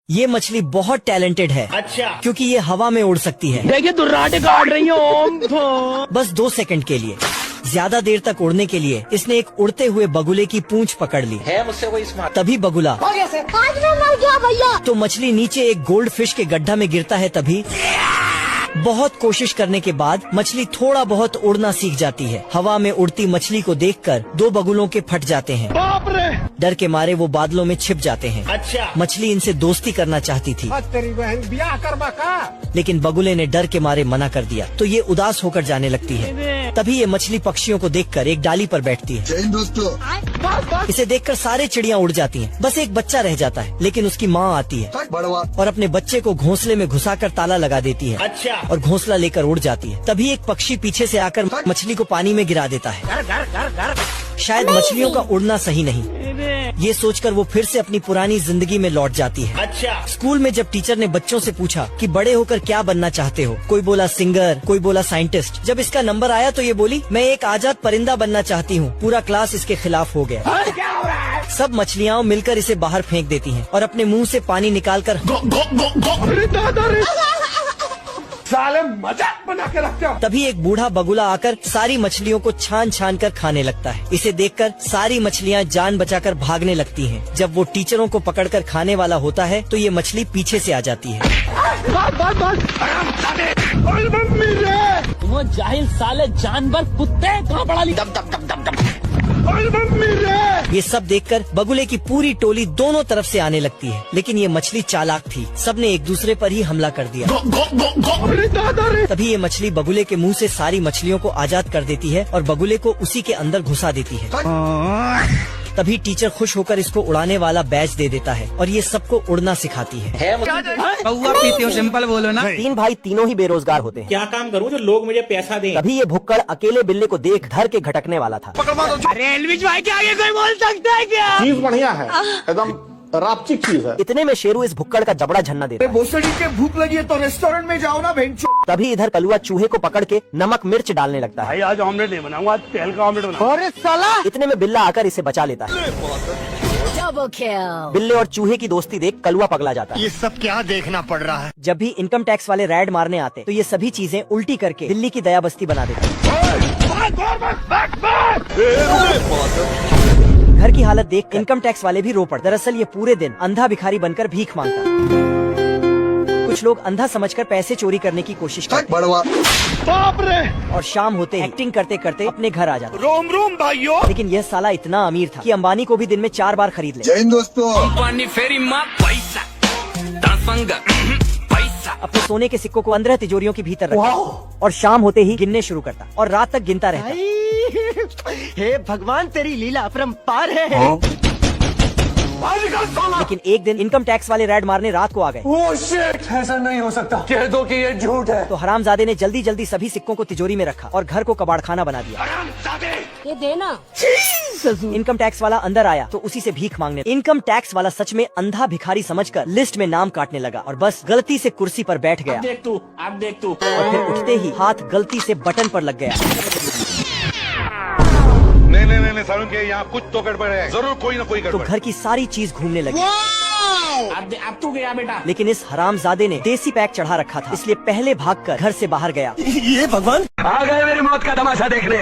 ये मछली बहुत टैलेंटेड है। अच्छा। क्योंकि ये हवा में उड़ सकती है। देखिए दुर्राटे काट रही हो। बस 2 सेकंड के लिए। ज्यादा देर तक उड़ने के लिए इसने एक उड़ते हुए बगुले की पूंछ पकड़ ली है मुझसे कोई स्मार्ट। तभी बगुला आज मैं मर गया भैया। तो मछली नीचे एक गोल्ड फिश के गड्ढा में गिरता है। तभी बहुत कोशिश करने के बाद मछली थोड़ा बहुत उड़ना सीख जाती है। हवा में उड़ती मछली को देखकर 2 बगुलों के फट जाते हैं। बाप रे। डर के मारे वो बादलों में छिप जाते हैं। अच्छा। मछली इनसे दोस्ती करना चाहती थी, तेरी बहन ब्याह करवा का। लेकिन बगुले ने डर के मारे मना कर दिया तो ये उदास होकर जाने लगती है। तभी ये मछली पक्षियों को देखकर एक डाली पर बैठती है। दोस्तों इसे देखकर सारे चिड़िया उड़ जाती हैं। बस एक बच्चा रह जाता है, लेकिन उसकी माँ आती है और अपने बच्चे को घोंसले में घुसाकर ताला लगा देती है। अच्छा। और घोंसला लेकर उड़ जाती है। तभी एक पक्षी पीछे से आकर मछली को पानी में गिरा देता है। शायद मछलियों का उड़ना सही नहीं, ये सोचकर वो फिर से अपनी पुरानी जिंदगी में लौट जाती है। अच्छा। स्कूल में जब टीचर ने बच्चों से पूछा कि बड़े होकर क्या बनना चाहते हो, कोई बोला सिंगर, कोई बोला साइंटिस्ट। जब इसका नंबर आया तो ये बोली मैं एक आजाद परिंदा बनना चाहती हूँ। पूरा क्लास इसके खिलाफ हो गया। क्या हो रहा है? सब मछलियाँ मिलकर इसे बाहर फेंक देती हैं और अपने मुंह से पानी निकालकर साले मजाक बना के रखते हो। तभी एक बूढ़ा बगुला आकर सारी मछलियों को छान छान कर खाने लगता है। इसे देखकर सारी मछलियाँ जान बचाकर भागने लगती हैं। जब वो टीचरों को पकड़कर खाने वाला होता है तो ये मछली पीछे से आ जाती है। तुम जाहिल साले जानवर कुत्ते कहाँ पड़ा ली? ये सब देखकर बगुले की पूरी टोली दोनों तरफ से आने लगती है, लेकिन ये मछली चालाक थी। सबने एक दूसरे पर ही हमला कर दिया। तभी ये मछली बगुले के मुंह से सारी मछलियों को आजाद कर देती है और बगुले को उसी के अंदर घुसा देती है। तभी टीचर खुश होकर इसको उड़ाने वाला बैच दे देता है और ये सबको उड़ना सिखाती है। कौवा पीते हो, सिंपल बोलो ना। 3 भाई तीनों ही बेरोजगार होते हैं। क्या काम करूँ जो लोग मुझे पैसा दें? तभी ये भुक्कड़ अकेले बिल्ले को देख धर के घटकने वाला था। रेलवे भाई के आगे कोई बोल सकता है क्या? चीज बढ़िया है, एकदम रापचिक चीज है। इतने में शेरू इस भुक्कड़ का जबड़ा झन्ना देता है। भोसड़ी के भूख लगी है तो रेस्टोरेंट में जाओ ना भेंचो। तभी इधर कलुआ चूहे को पकड़ के नमक मिर्च डालने लगता है। भाई आज ऑमलेट नहीं बनाऊंगा, आज तेल का ऑमलेट बनाऊंगा। अरे साला! इतने में बिल्ला आकर इसे बचा लेता है। बिल्ले और चूहे की दोस्ती देख कलुआ पगला जाता है। ये सब क्या देखना पड़ रहा है? जब भी इनकम टैक्स वाले रैड मारने आते तो ये सभी चीजें उल्टी करके दिल्ली की दया बस्ती बना देते। घर की हालत देख इनकम टैक्स वाले भी रो पड़ते। दरअसल ये पूरे दिन अंधा भिखारी बनकर भीख मांगता। कुछ लोग अंधा समझकर पैसे चोरी करने की कोशिश करते बाप रे! और शाम होते एक्टिंग करते करते अपने घर आ जाते। रोम रोम भाइयों। लेकिन यह साला इतना अमीर था कि अंबानी को भी दिन में 4 बार खरीद ले। जय हिंद दोस्तों। अपने सोने के सिक्कों को 15 तिजोरियों के भीतर रखता और शाम होते ही गिनने शुरू करता और रात तक गिनता रहता। हे भगवान, तेरी लीला अपरंपार है। लेकिन एक दिन इनकम टैक्स वाले रैड मारने रात को आ गए। ओह शिट, ऐसा नहीं हो सकता। कह दो कि ये झूठ है। तो हरामजादे ने जल्दी जल्दी सभी सिक्कों को तिजोरी में रखा और घर को कबाड़खाना बना दिया। ये देना। इनकम टैक्स वाला अंदर आया तो उसी से भीख मांगने। इनकम टैक्स वाला सच में अंधा भिखारी समझकर लिस्ट में नाम काटने लगा और बस गलती से कुर्सी पर बैठ गया। देख तू, अब देख तू। और फिर उठते ही हाथ गलती से बटन पर लग गया। नहीं सारुण के यहाँ कुछ तो गड़बड़ है, जरूर कोई ना कोई तो गड़बड़। घर की सारी चीज घूमने लगी। अब तू गया बेटा। लेकिन इस हरामजादे ने देसी पैक चढ़ा रखा था, इसलिए पहले भागकर घर से बाहर गया। ये भगवान, आ गए मेरी मौत का तमाशा देखने।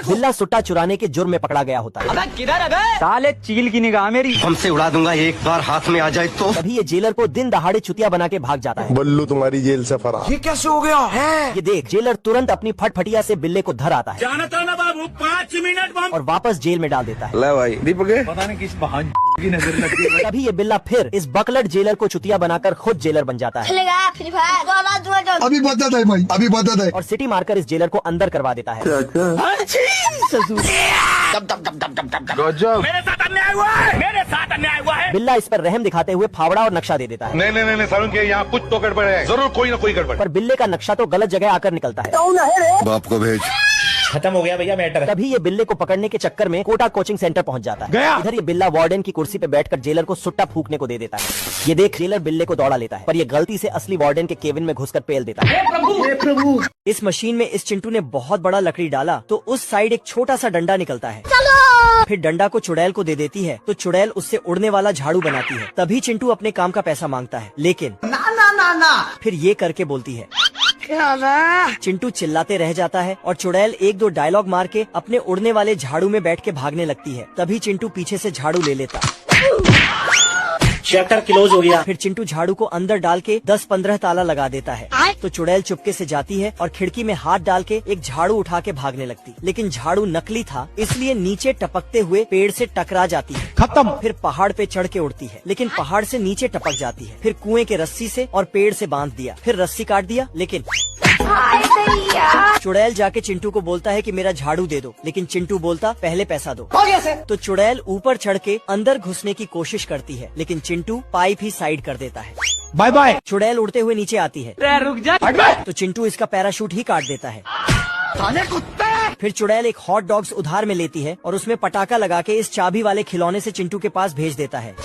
बिल्ला सुट्टा चुराने के जुर्म में पकड़ा गया होता है। किधर है? साले चील की निगाह मेरी। हमसे उड़ा दूंगा, एक बार हाथ में आ जाए तो। तभी ये जेलर को दिन दहाड़े चुतिया बना के भाग जाता है। बल्लू तुम्हारी जेल से फरार। ये कैसे हो गया है? ये देख जेलर तुरंत अपनी फटफटिया से बिल्ले को धर आता है जानता ना बाबू, 5 मिनट बम। और वापस जेल में डाल देता है। ले भाई दीपक, पता नहीं किस बहान की नजर लगी है। तभी ये बिल्ला फिर इस बकलट जेलर को चुतिया बनाकर खुद जेलर बन जाता है अभी बता है भाई, अभी बता है। और सिटी मारकर इस जेलर को अंदर करवा देता है। गजब। मेरे साथ अन्याय हुआ है, मेरे साथ अन्याय हुआ है। बिल्ला इस पर रहम दिखाते हुए फावड़ा और नक्शा दे देता है। नहीं सारुण के यहाँ कुछ तो गड़बड़ है, जरूर कोई ना कोई गड़बड़। पर बिल्ले का नक्शा तो गलत जगह आकर निकलता है। बाप को भेज। खत्म हो गया भैया मैटर। तभी ये बिल्ले को पकड़ने के चक्कर में कोटा कोचिंग सेंटर पहुंच जाता है। इधर ये बिल्ला वार्डन की कुर्सी पे बैठकर जेलर को सुट्टा फूकने को दे देता है। ये देख जेलर बिल्ले को दौड़ा लेता है, पर ये गलती से असली वार्डन के केबिन में घुसकर पेल देता है। हे प्रभु। इस मशीन में इस चिंटू ने बहुत बड़ा लकड़ी डाला तो उस साइड एक छोटा सा डंडा निकलता है। फिर डंडा को चुड़ैल को दे देती है तो चुड़ैल उससे उड़ने वाला झाड़ू बनाती है। तभी चिंटू अपने काम का पैसा मांगता है, लेकिन ना फिर ये करके बोलती है। चिंटू चिल्लाते रह जाता है और चुड़ैल एक दो डायलॉग मार के अपने उड़ने वाले झाड़ू में बैठ के भागने लगती है। तभी चिंटू पीछे से झाड़ू ले लेता। चैप्टर क्लोज हो गया। फिर चिंटू झाड़ू को अंदर डाल के 10-15 ताला लगा देता है। तो चुड़ैल चुपके से जाती है और खिड़की में हाथ डाल के एक झाड़ू उठा के भागने लगती। लेकिन झाड़ू नकली था, इसलिए नीचे टपकते हुए पेड़ से टकरा जाती है। खत्म। फिर पहाड़ पे चढ़ के उड़ती है, लेकिन पहाड़ से नीचे टपक जाती है। फिर कुएं के रस्सी से और पेड़ से बांध दिया। फिर रस्सी काट दिया, लेकिन चुड़ैल जाके चिंटू को बोलता है कि मेरा झाड़ू दे दो, लेकिन चिंटू बोलता पहले पैसा दो। तो चुड़ैल ऊपर चढ़ के अंदर घुसने की कोशिश करती है, लेकिन चिंटू पाइप ही साइड कर देता है। Bye bye. चुड़ैल उड़ते हुए नीचे आती है। रुक जा। तो चिंटू इसका पैराशूट ही काट देता है। फिर चुड़ैल एक हॉट डॉग्स उधार में लेती है और उसमें पटाखा लगा के इस चाबी वाले खिलौने से चिंटू के पास भेज देता है।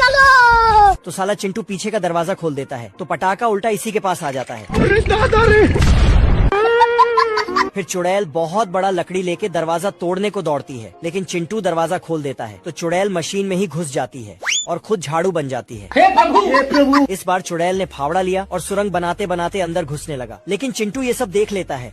तो साला चिंटू पीछे का दरवाजा खोल देता है, तो पटाखा उल्टा इसी के पास आ जाता है। फिर चुड़ैल बहुत बड़ा लकड़ी लेके दरवाजा तोड़ने को दौड़ती है, लेकिन चिंटू दरवाजा खोल देता है। तो चुड़ैल मशीन में ही घुस जाती है और खुद झाड़ू बन जाती है। हे प्रभु। इस बार चुड़ैल ने फावड़ा लिया और सुरंग बनाते बनाते अंदर घुसने लगा, लेकिन चिंटू ये सब देख लेता है।